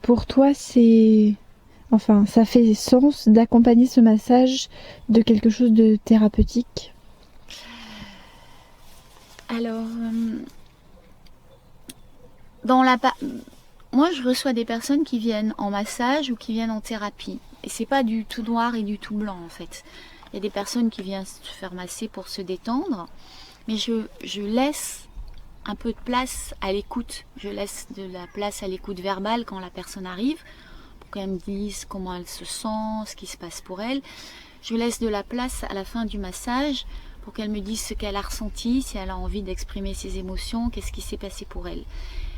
Pour toi, enfin, ça fait sens d'accompagner ce massage de quelque chose de thérapeutique? Alors, dans la pa- moi je reçois des personnes qui viennent en massage ou qui viennent en thérapie. Et c'est pas du tout noir et du tout blanc en fait. Il y a des personnes qui viennent se faire masser pour se détendre, mais je laisse un peu de place à l'écoute. Je laisse de la place à l'écoute verbale quand la personne arrive, pour qu'elle me dise comment elle se sent, ce qui se passe pour elle. Je laisse de la place à la fin du massage pour qu'elle me dise ce qu'elle a ressenti, si elle a envie d'exprimer ses émotions, qu'est-ce qui s'est passé pour elle.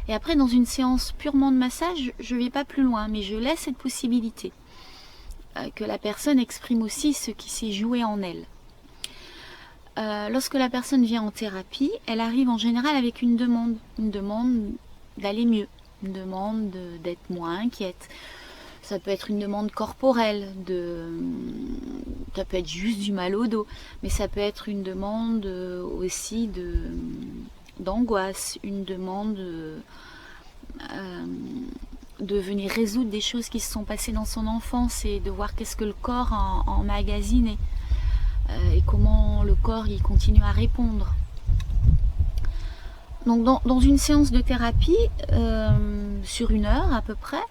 Et après, dans une séance purement de massage, je ne vais pas plus loin, mais je laisse cette possibilité que la personne exprime aussi ce qui s'est joué en elle. Lorsque la personne vient en thérapie, elle arrive en général avec une demande d'aller mieux, une demande d'être moins inquiète. Ça peut être une demande corporelle, ça peut être juste du mal au dos, mais ça peut être une demande aussi d'angoisse, une demande de venir résoudre des choses qui se sont passées dans son enfance et de voir qu'est-ce que le corps a emmagasiné et comment le corps il continue à répondre. Donc dans une séance de thérapie, sur 1 heure à peu près,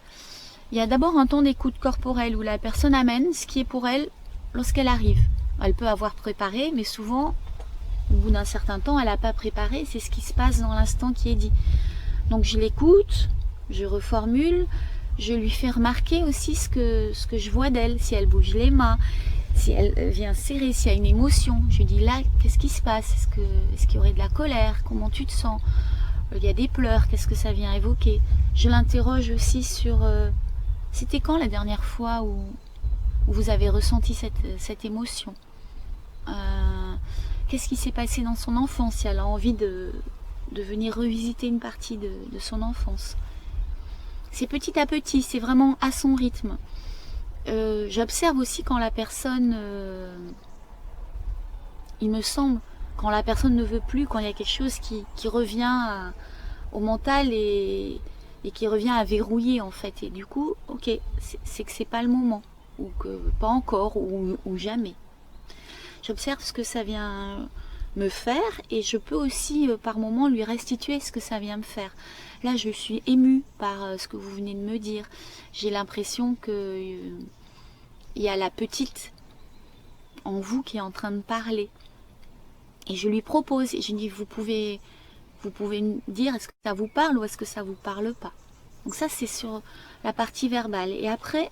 il y a d'abord un temps d'écoute corporelle où la personne amène ce qui est pour elle lorsqu'elle arrive. Elle peut avoir préparé, mais souvent, au bout d'un certain temps, elle n'a pas préparé, c'est ce qui se passe dans l'instant qui est dit. Donc je l'écoute, je reformule, je lui fais remarquer aussi ce que je vois d'elle, si elle bouge les mains, si elle vient serrer, s'il y a une émotion. Je lui dis là, qu'est-ce qui se passe? Est-ce qu'il y aurait de la colère? Comment tu te sens? Il y a des pleurs, qu'est-ce que ça vient évoquer? Je l'interroge aussi sur c'était quand la dernière fois où vous avez ressenti cette émotion? Qu'est-ce qui s'est passé dans son enfance si elle a envie de venir revisiter une partie de son enfance? C'est petit à petit, c'est vraiment à son rythme. J'observe aussi quand la personne, il me semble, quand la personne ne veut plus, quand il y a quelque chose qui revient au mental et qui revient à verrouiller en fait. Et du coup, ok, c'est que c'est pas le moment, ou que pas encore, ou jamais. J'observe ce que ça vient me faire et je peux aussi par moment lui restituer ce que ça vient me faire. Là, je suis émue par ce que vous venez de me dire. J'ai l'impression que il y a la petite en vous qui est en train de parler. Et je lui propose, et je dis, vous pouvez me dire est-ce que ça vous parle ou est-ce que ça vous parle pas. Donc ça, c'est sur la partie verbale. Et après,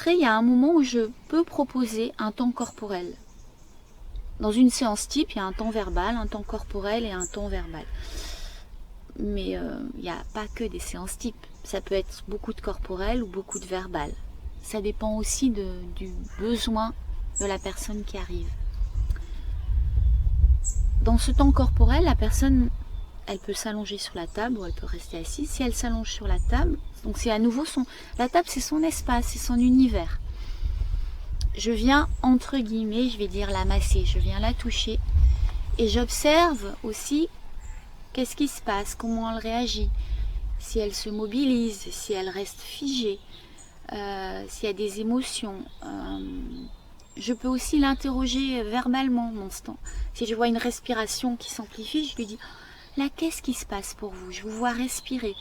il y a un moment où je peux proposer un temps corporel. Dans une séance type, il y a un temps verbal, un temps corporel et un temps verbal. Mais il n'y a pas que des séances types. Ça peut être beaucoup de corporel ou beaucoup de verbal. Ça dépend aussi du besoin de la personne qui arrive. Dans ce temps corporel, la personne, elle peut s'allonger sur la table ou elle peut rester assise. Si elle s'allonge sur la table, donc c'est à nouveau la table, c'est son espace, c'est son univers. Je viens, entre guillemets, je vais dire la masser, je viens la toucher et j'observe aussi qu'est-ce qui se passe, comment elle réagit, si elle se mobilise, si elle reste figée, s'il y a des émotions. Je peux aussi l'interroger verbalement dans ce temps. Si je vois une respiration qui s'amplifie, je lui dis là, qu'est-ce qui se passe pour vous? Je vous vois respirer.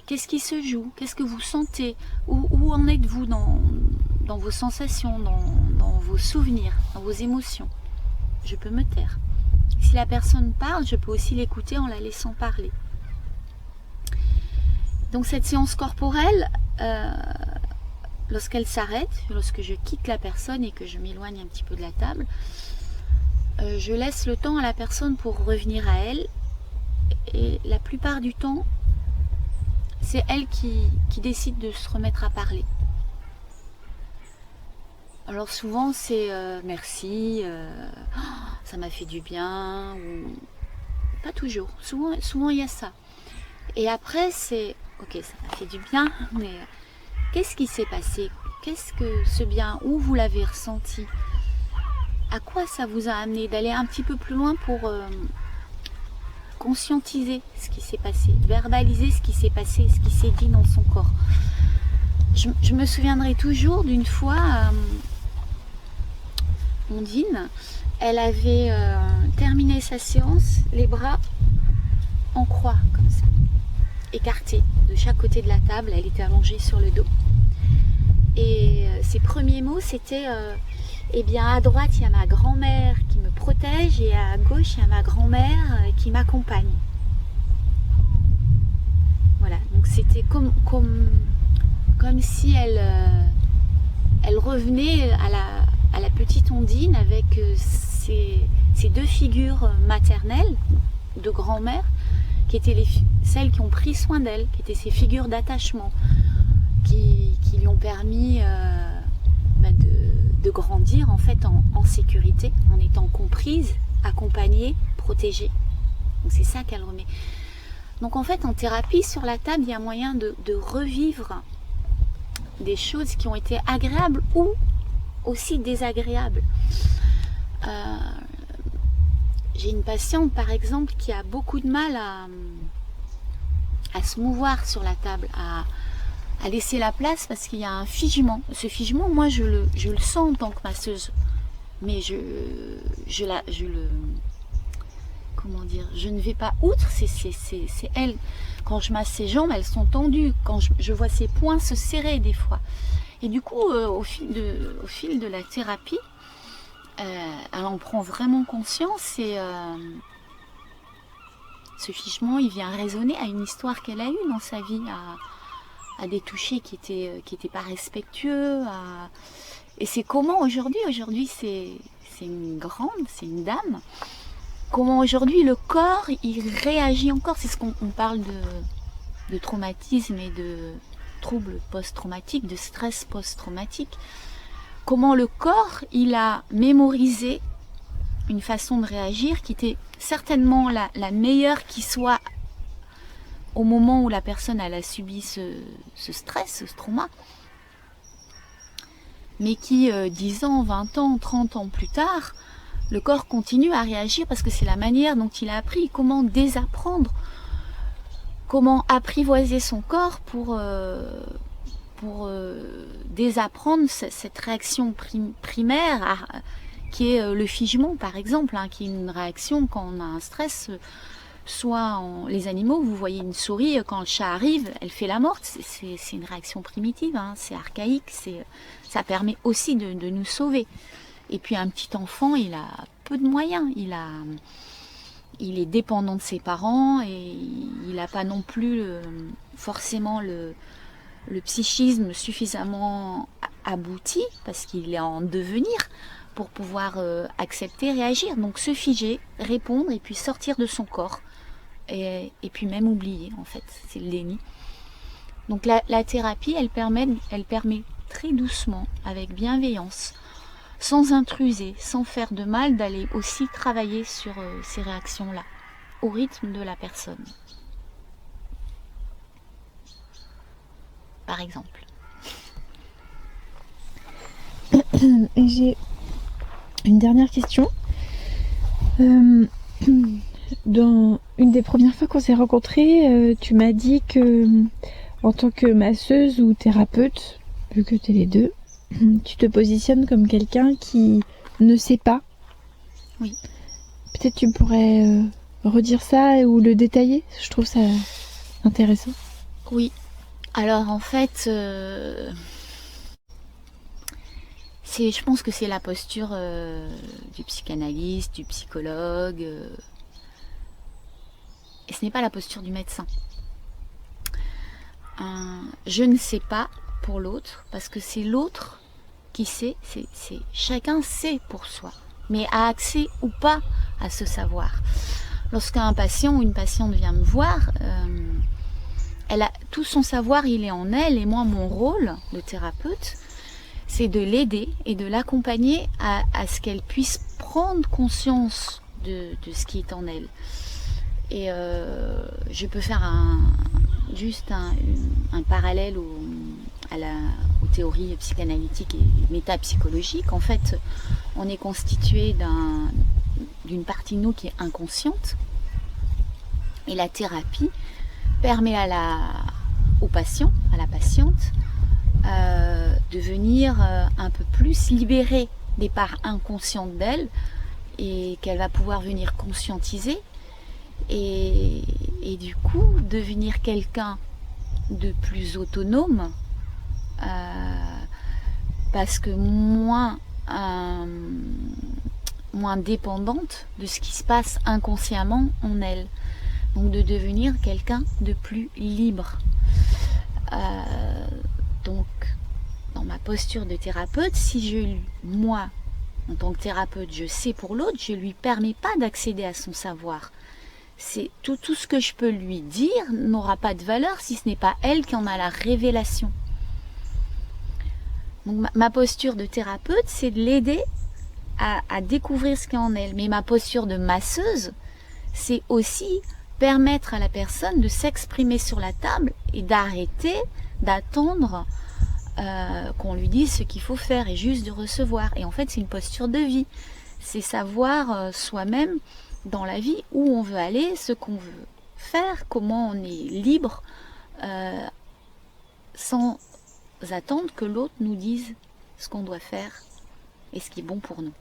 Qu'est-ce qui se joue? Qu'est-ce que vous sentez? Où en êtes-vous dans vos sensations, dans vos souvenirs, dans vos émotions? Je peux me taire. Si la personne parle, je peux aussi l'écouter en la laissant parler. Donc cette séance corporelle, lorsqu'elle s'arrête, lorsque je quitte la personne et que je m'éloigne un petit peu de la table, je laisse le temps à la personne pour revenir à elle. Et la plupart du temps, c'est elle qui décide de se remettre à parler. Alors souvent c'est merci, ça m'a fait du bien, ou pas toujours. Souvent il y a ça. Et après c'est ok, ça m'a fait du bien, mais qu'est-ce qui s'est passé? Qu'est-ce que ce bien? Où vous l'avez ressenti? À quoi ça vous a amené d'aller un petit peu plus loin pour conscientiser ce qui s'est passé, verbaliser ce qui s'est passé, ce qui s'est dit dans son corps. Je me souviendrai toujours d'une fois, Ondine, elle avait terminé sa séance, les bras en croix, comme ça, écartés de chaque côté de la table, elle était allongée sur le dos. Et ses premiers mots, c'était eh bien, à droite, il y a ma grand-mère qui me protège et à gauche, il y a ma grand-mère qui m'accompagne. Voilà, donc c'était comme si elle revenait à la petite Ondine avec ces deux figures maternelles de grand-mère qui étaient celles qui ont pris soin d'elle, qui étaient ces figures d'attachement, qui lui ont permis de grandir en fait en sécurité, en étant comprise, accompagnée, protégée. Donc c'est ça qu'elle remet. Donc en fait en thérapie, sur la table, il y a moyen de revivre des choses qui ont été agréables ou aussi désagréables. J'ai une patiente par exemple qui a beaucoup de mal à se mouvoir sur la table, à laisser la place parce qu'il y a un figement. Ce figement, moi je le sens en tant que masseuse, mais je ne vais pas outre, c'est elle. Quand je masse ses jambes, elles sont tendues, quand je vois ses poings se serrer des fois. Et du coup, au fil de la thérapie, elle en prend vraiment conscience et ce figement, il vient résonner à une histoire qu'elle a eue dans sa vie, à des touchés qui étaient pas respectueux. Et c'est comment aujourd'hui c'est une grande, c'est une dame. Comment aujourd'hui le corps, il réagit encore. C'est ce qu'on parle de traumatisme et de troubles post-traumatiques, de stress post-traumatique. Comment le corps, il a mémorisé une façon de réagir qui était certainement la meilleure qui soit au moment où la personne elle a subi ce stress, ce trauma, mais qui 10 ans, 20 ans, 30 ans plus tard, le corps continue à réagir parce que c'est la manière dont il a appris. Comment désapprendre, comment apprivoiser son corps pour désapprendre cette réaction primaire qui est le figement par exemple, qui est une réaction quand on a un stress. Soit les animaux, vous voyez une souris, quand le chat arrive, elle fait la morte, c'est une réaction primitive, c'est archaïque, ça permet aussi de nous sauver. Et puis un petit enfant, il a peu de moyens, il est dépendant de ses parents et il n'a pas non plus forcément le psychisme suffisamment abouti, parce qu'il est en devenir, pour pouvoir accepter, réagir. Donc se figer, répondre et puis sortir de son corps. Et puis même oublier, en fait, c'est le déni. Donc la thérapie, elle permet très doucement, avec bienveillance, sans intruser, sans faire de mal, d'aller aussi travailler sur ces réactions-là, au rythme de la personne. Par exemple. Et j'ai une dernière question. Dans une des premières fois qu'on s'est rencontrés, tu m'as dit que en tant que masseuse ou thérapeute, vu que tu es les deux, tu te positionnes comme quelqu'un qui ne sait pas. Oui. Peut-être tu pourrais redire ça ou le détailler. Je trouve ça intéressant. Oui. Alors en fait, je pense que c'est la posture du psychanalyste, du psychologue. Et ce n'est pas la posture du médecin. Je ne sais pas pour l'autre, parce que c'est l'autre qui sait, chacun sait pour soi, mais a accès ou pas à ce savoir. Lorsqu'un patient ou une patiente vient me voir, elle a tout son savoir, il est en elle, et moi mon rôle de thérapeute, c'est de l'aider et de l'accompagner à ce qu'elle puisse prendre conscience de ce qui est en elle. Et je peux faire juste un parallèle aux théories psychanalytiques et métapsychologiques. En fait, on est constitué d'une partie de nous qui est inconsciente, Et la thérapie permet au patient, à la patiente, de venir un peu plus libérer des parts inconscientes d'elle et qu'elle va pouvoir venir conscientiser et du coup devenir quelqu'un de plus autonome parce que moins dépendante de ce qui se passe inconsciemment en elle. Donc de devenir quelqu'un de plus libre. Donc dans ma posture de thérapeute, si moi, en tant que thérapeute, je sais pour l'autre, je ne lui permets pas d'accéder à son savoir. C'est tout ce que je peux lui dire n'aura pas de valeur si ce n'est pas elle qui en a la révélation. Donc ma posture de thérapeute, c'est de l'aider à découvrir ce qu'il y a en elle. Mais ma posture de masseuse, c'est aussi permettre à la personne de s'exprimer sur la table et d'arrêter d'attendre qu'on lui dise ce qu'il faut faire et juste de recevoir. Et en fait, c'est une posture de vie. C'est savoir soi-même dans la vie où on veut aller, ce qu'on veut faire, comment on est libre, sans attendre que l'autre nous dise ce qu'on doit faire et ce qui est bon pour nous.